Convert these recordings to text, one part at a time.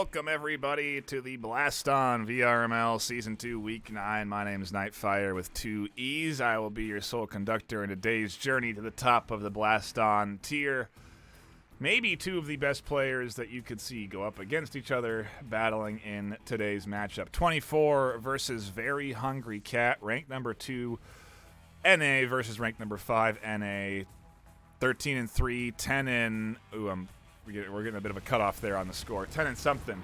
Welcome, everybody, to the Blaston VRML Season 2, Week 9. My name is NightFiree with 2 E's. I will be your sole conductor in today's journey to the top of the Blaston tier. Maybe 2 of the best players that you could see go up against each other battling in today's matchup. 24 versus VeryHungryCat, ranked number 2, NA versus ranked number 5, NA. 13-3, 10 and... Ooh, we're getting a bit of a cutoff there on the score. 10 and something.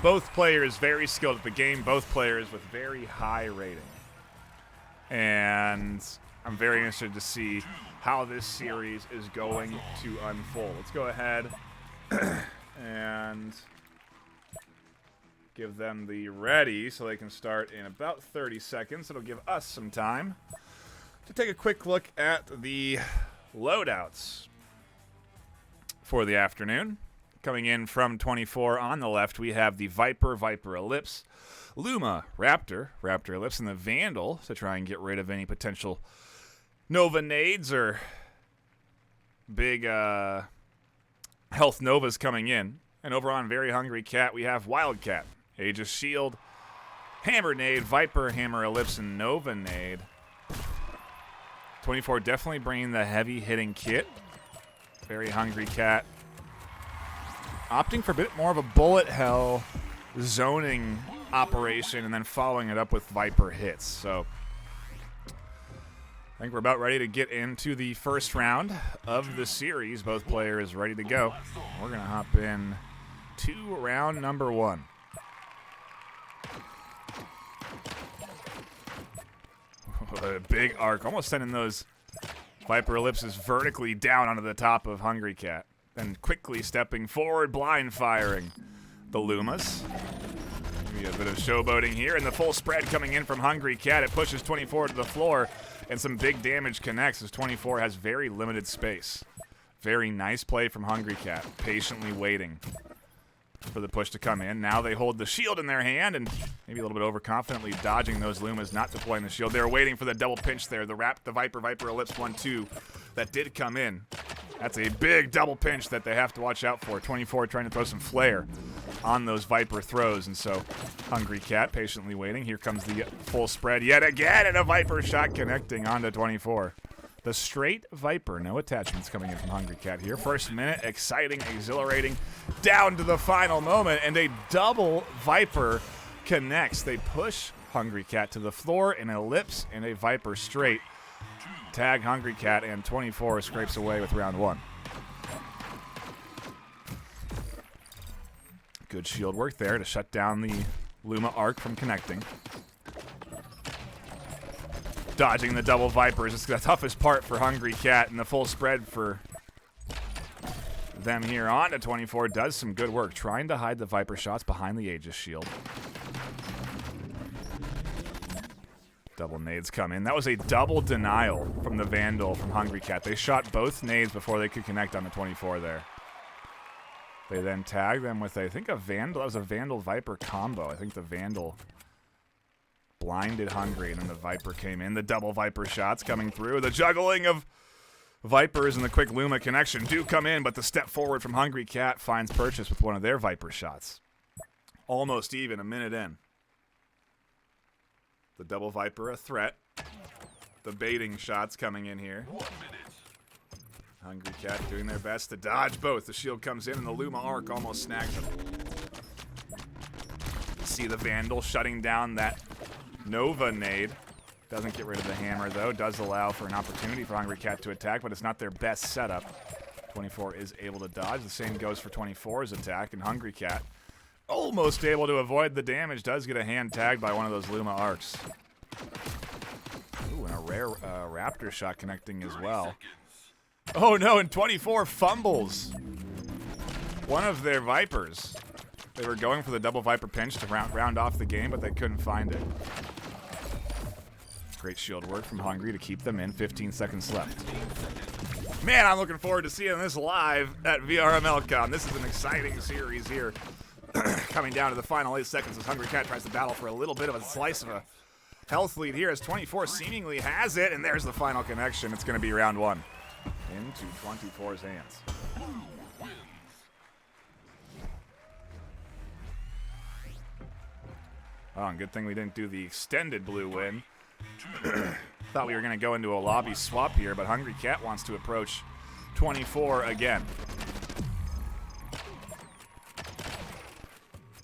Both players very skilled at the game. Both players with very high rating. And I'm very interested to see how this series is going to unfold. Let's go ahead and give them the ready so they can start in about 30 seconds. It'll give us some time to take a quick look at the loadouts for the afternoon. Coming in from 24 on the left, we have the Viper, Viper Ellipse, Luma, Raptor, Raptor Ellipse, and the Vandal to try and get rid of any potential Nova nades or big health Novas coming in. And over on VeryHungryCat, we have Wildcat, Aegis Shield, Hammer Nade, Viper, Hammer Ellipse, and Nova Nade. 24 definitely bringing the heavy hitting kit. VeryHungryCat opting for a bit more of a bullet hell zoning operation and then following it up with Viper hits. So I think we're about ready to get into the first round of the series. Both players ready to go. We're going to hop in to round number 1. A big arc, almost sending those Viper Ellipses vertically down onto the top of HungryCat. Then quickly stepping forward, blind firing the Lumas. Maybe a bit of showboating here, and the full spread coming in from HungryCat. It pushes 24 to the floor, and some big damage connects as 24 has very limited space. Very nice play from HungryCat, patiently waiting for the push to come in. Now they hold the shield in their hand and maybe a little bit overconfidently dodging those Lumas, not deploying the shield. They're waiting for the double pinch there. The Viper Ellipse 1-2 that did come in. That's a big double pinch that they have to watch out for. 24 trying to throw some flare on those Viper throws, and so HungryCat patiently waiting. Here comes the full spread yet again, and a Viper shot connecting onto 24. The straight Viper, no attachments coming in from HungryCat here. First minute, exciting, exhilarating, down to the final moment, and a double Viper connects. They push HungryCat to the floor, an Ellipse and a Viper straight. Tag HungryCat, and 24 scrapes away with round 1. Good shield work there to shut down the Luma arc from connecting. Dodging the double Vipers is the toughest part for HungryCat, and the full spread for them here on to 24 does some good work, trying to hide the Viper shots behind the Aegis shield. Double nades come in. That was a double denial from the Vandal from HungryCat. They shot both nades before they could connect on the 24 there. They then tagged them with, I think, a Vandal. That was a Vandal-Viper combo. I think the Vandal blinded Hungry, and then the Viper came in. The double Viper shots coming through. The juggling of Vipers and the quick Luma connection do come in, but the step forward from HungryCat finds purchase with one of their Viper shots. Almost even, a minute in. The double Viper a threat. The baiting shots coming in here. HungryCat doing their best to dodge both. The shield comes in, and the Luma arc almost snags them. See the Vandal shutting down that Nova nade. Doesn't get rid of the hammer, though. Does allow for an opportunity for HungryCat to attack, but it's not their best setup. 24 is able to dodge. The same goes for 24's attack, and HungryCat, almost able to avoid the damage, does get a hand tagged by one of those Luma arcs. Ooh, and a rare Raptor shot connecting as well. Oh, no, and 24 fumbles one of their Vipers. They were going for the double Viper pinch to round off the game, but they couldn't find it. Great shield work from Hungry to keep them in. 15 seconds left. Man, I'm looking forward to seeing this live at VRMLCon. This is an exciting series here. Coming down to the final 8 seconds as HungryCat tries to battle for a little bit of a slice of a health lead here as 24 seemingly has it, and there's the final connection. It's going to be round 1. Into 24's hands. Oh, and good thing we didn't do the extended blue win. Thought we were going to go into a lobby swap here, but HungryCat wants to approach 24 again.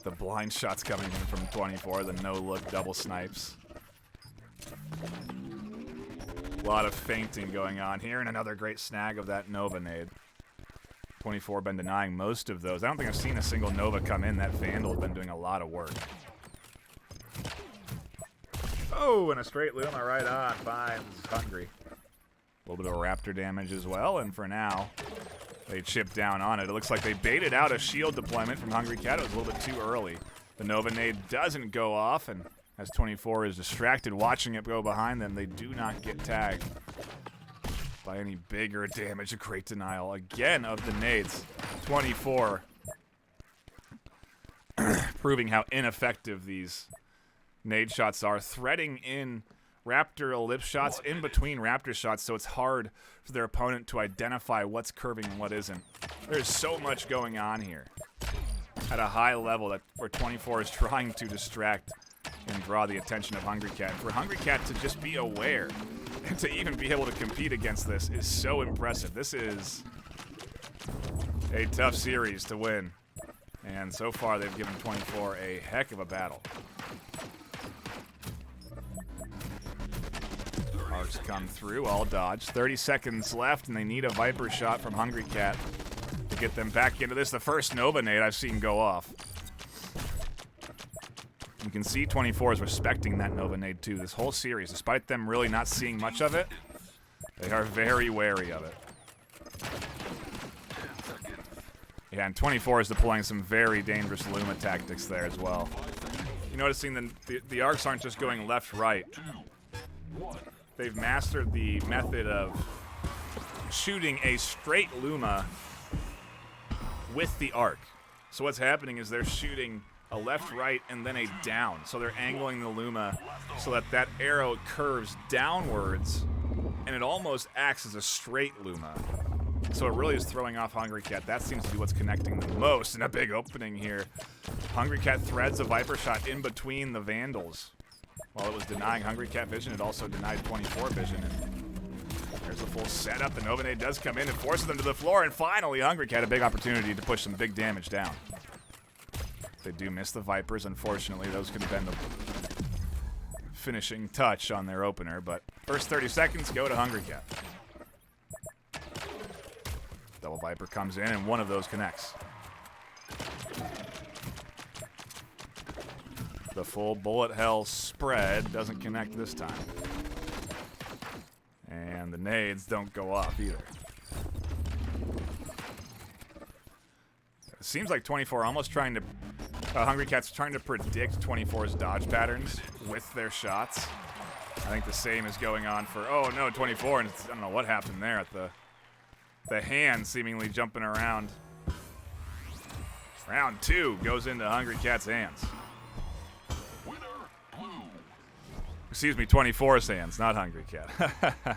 The blind shots coming in from 24, the no-look double snipes. A lot of feinting going on here, and another great snag of that Nova nade. 24 been denying most of those. I don't think I've seen a single Nova come in. That Vandal has been doing a lot of work. Oh, and a straight Luma right on. Finds Hungry. A little bit of Raptor damage as well, and for now, they chip down on it. It looks like they baited out a shield deployment from HungryCat. It was a little bit too early. The Nova nade doesn't go off, and as 24 is distracted watching it go behind them, they do not get tagged by any bigger damage. A great denial again of the nades. 24 proving how ineffective these nade shots are, threading in Raptor ellipse shots in between Raptor shots, so it's hard for their opponent to identify what's curving and what isn't. There's so much going on here at a high level that where 24 is trying to distract and draw the attention of HungryCat. For HungryCat to just be aware and to even be able to compete against this is so impressive. This is a tough series to win, and so far they've given 24 a heck of a battle. Arcs come through, all dodged. 30 seconds left, and they need a Viper shot from HungryCat to get them back into this. The first Nova nade I've seen go off. You can see 24 is respecting that Nova nade too this whole series. Despite them really not seeing much of it, they are very wary of it. Yeah, and 24 is deploying some very dangerous Luma tactics there as well. You're noticing the arcs aren't just going left-right. They've mastered the method of shooting a straight Luma with the arc. So what's happening is they're shooting a left, right, and then a down. So they're angling the Luma so that that arrow curves downwards, and it almost acts as a straight Luma. So it really is throwing off HungryCat. That seems to be what's connecting the most. And a big opening here. HungryCat threads a Viper shot in between the Vandals. While it was denying HungryCat vision, it also denied 24 vision. And there's a full setup. The Nova nade does come in and forces them to the floor. And finally, HungryCat a big opportunity to push some big damage down. They do miss the Vipers, unfortunately. Those could have been the finishing touch on their opener. But first 30 seconds go to HungryCat. Double Viper comes in, and one of those connects. The full bullet hell spread doesn't connect this time. And the nades don't go off either. It seems like 24 almost trying to... HungryCat's trying to predict 24's dodge patterns with their shots. I think the same is going on for... Oh, no, 24. And I don't know what happened there at the hand seemingly jumping around. Round 2 goes into HungryCat's hands. Excuse me, 24's hands, not HungryCat.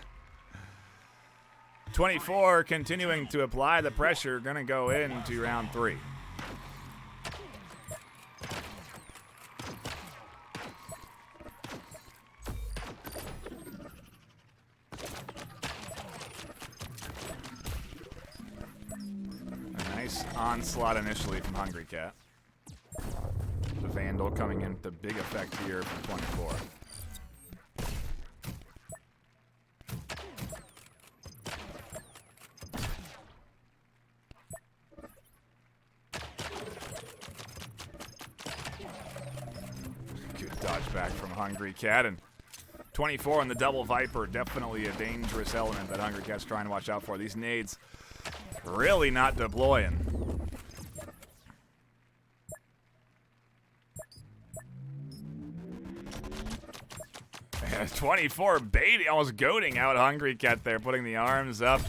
24 continuing to apply the pressure, gonna go into round 3. A nice onslaught initially from HungryCat. The Vandal coming in with the big effect here from 24. Dodge back from HungryCat, and 24 on the double Viper, definitely a dangerous element that HungryCat's trying to watch out for. These nades really not deploying. 24 baiting, almost goading out HungryCat there, putting the arms up,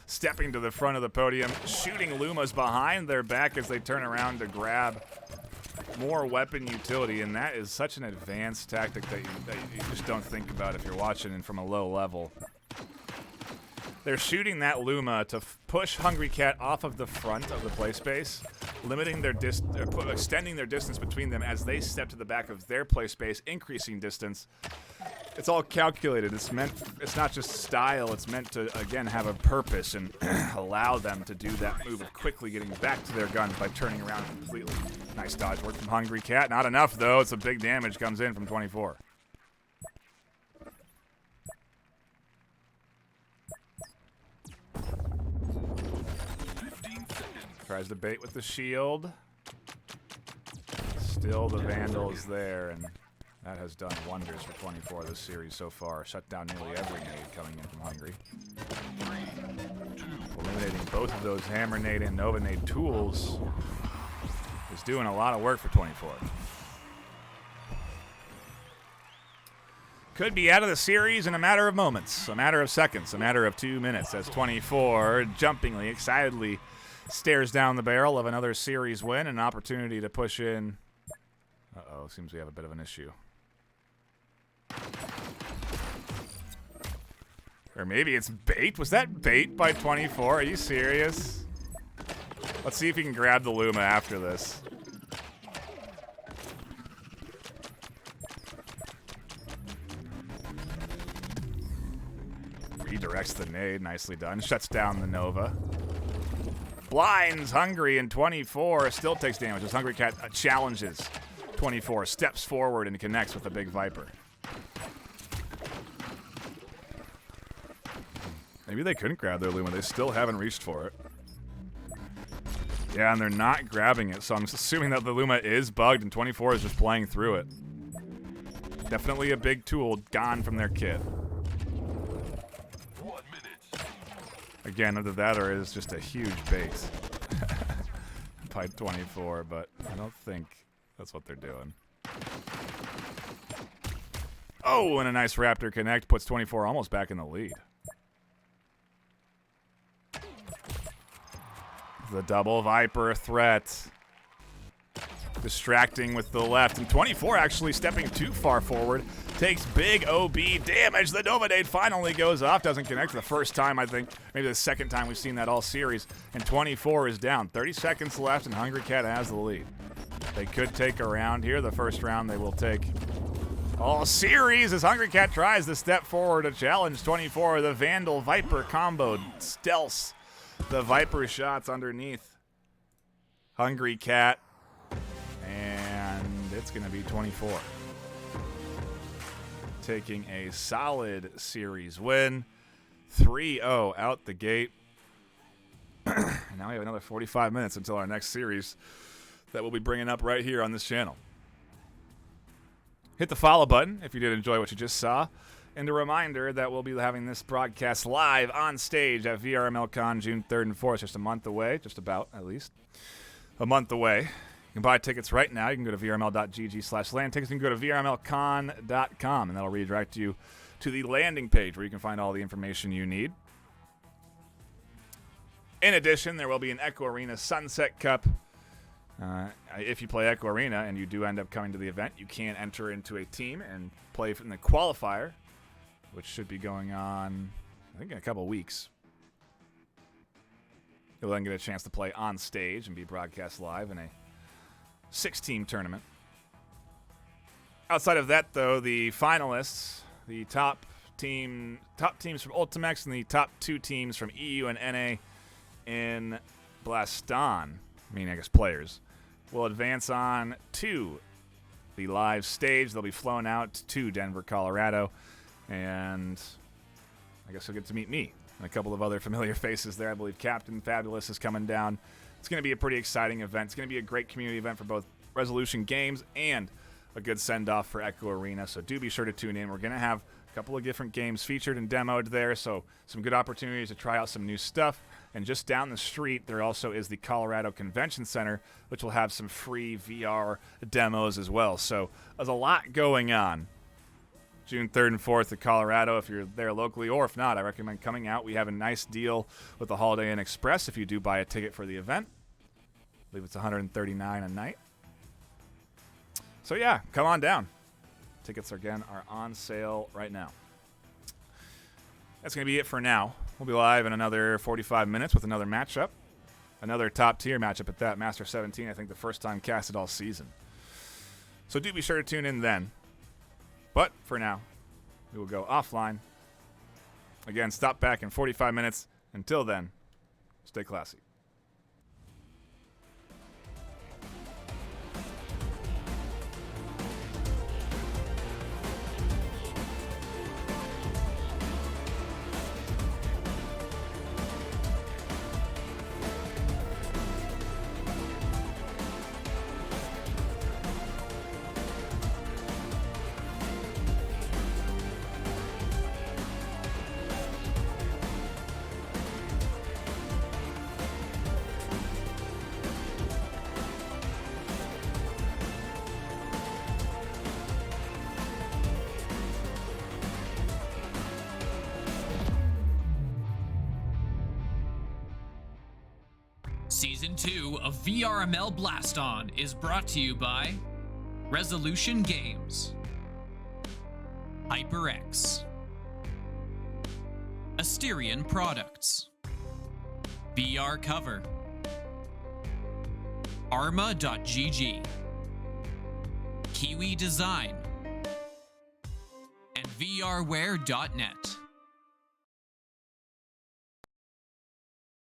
stepping to the front of the podium, shooting Lumas behind their back as they turn around to grab more weapon utility, and that is such an advanced tactic that you just don't think about if you're watching it from a low level. They're shooting that Luma to push HungryCat off of the front of the play space. limiting their extending their distance between them as they step to the back of their play space, increasing distance. It's all calculated. It's not just style. It's meant to, again, have a purpose and allow them to do that move of quickly getting back to their guns by turning around completely. Nice dodge work from HungryCat. Not enough, though. It's a big damage comes in from 24. Tries to bait with the shield. Still the Vandal is there, and that has done wonders for 24 this series so far. Shut down nearly every nade coming in from Hungry. Eliminating both of those Hammer Nade and Nova Nade tools is doing a lot of work for 24. Could be out of the series in a matter of moments, a matter of seconds, a matter of 2 minutes as 24 jumpingly, excitedly stares down the barrel of another series win, an opportunity to push in. Uh-oh, seems we have a bit of an issue. Or maybe it's bait. Was that bait by 24? Are you serious? Let's see if he can grab the Luma after this. Redirects the nade. Nicely done. Shuts down the Nova. Blinds Hungry, and 24 still takes damage as HungryCat challenges 24, steps forward and connects with the big Viper. Maybe they couldn't grab their Luma. They still haven't reached for it. Yeah, and they're not grabbing it, so I'm assuming that the Luma is bugged and 24 is just playing through it. Definitely a big tool gone from their kit. Again, either that or it is just a huge bait by 24, but I don't think that's what they're doing. Oh, and a nice Raptor connect puts 24 almost back in the lead. The double Viper threat. Distracting with the left, and 24 actually stepping too far forward. Takes big OB damage. The Nova Nade finally goes off. Doesn't connect for the first time, I think. Maybe the second time we've seen that all series. And 24 is down. 30 seconds left, and HungryCat has the lead. They could take a round here. The first round they will take all series as HungryCat tries to step forward to challenge 24. The Vandal Viper combo stealths the Viper shots underneath HungryCat. And it's going to be 24. Taking a solid series win. 3-0 out the gate. And now we have another 45 minutes until our next series that we'll be bringing up right here on this channel. Hit the follow button if you did enjoy what you just saw. And a reminder that we'll be having this broadcast live on stage at VRML Con June 3rd and 4th. Just a month away, just about at least. A month away. You can buy tickets right now. You can go to vrml.gg/land tickets. You can go to vrmlcon.com, and that'll redirect you to the landing page where you can find all the information you need. In addition, there will be an Echo Arena Sunset Cup. If you play Echo Arena and you do end up coming to the event, you can enter into a team and play in the qualifier, which should be going on, I think, in a couple weeks. You'll then get a chance to play on stage and be broadcast live in a 6-team tournament. Outside of that, though, the finalists, the top teams from Ultimex and the top 2 teams from EU and NA in Blaston, I guess players, will advance on to the live stage. They'll be flown out to Denver, Colorado, and I guess you'll get to meet me and a couple of other familiar faces there. I believe Captain Fabulous is coming down. It's going to be a pretty exciting event. It's going to be a great community event for both Resolution Games and a good send-off for Echo Arena, so do be sure to tune in. We're going to have a couple of different games featured and demoed there, so some good opportunities to try out some new stuff. And just down the street, there also is the Colorado Convention Center, which will have some free VR demos as well. So there's a lot going on. June 3rd and 4th in Colorado, if you're there locally, or if not, I recommend coming out. We have a nice deal with the Holiday Inn Express if you do buy a ticket for the event. I believe it's $139 a night. So yeah, come on down. Tickets, again, are on sale right now. That's going to be it for now. We'll be live in another 45 minutes with another matchup Another top-tier matchup at that. Master 17, I think the first time casted all season. So do be sure to tune in then. But for now, we will go offline. Again, stop back in 45 minutes. Until then, stay classy. Season 2 of VRML Blaston is brought to you by Resolution Games, HyperX, Asterion Products, VR Cover, Arma.gg, Kiwi Design, and VRware.net.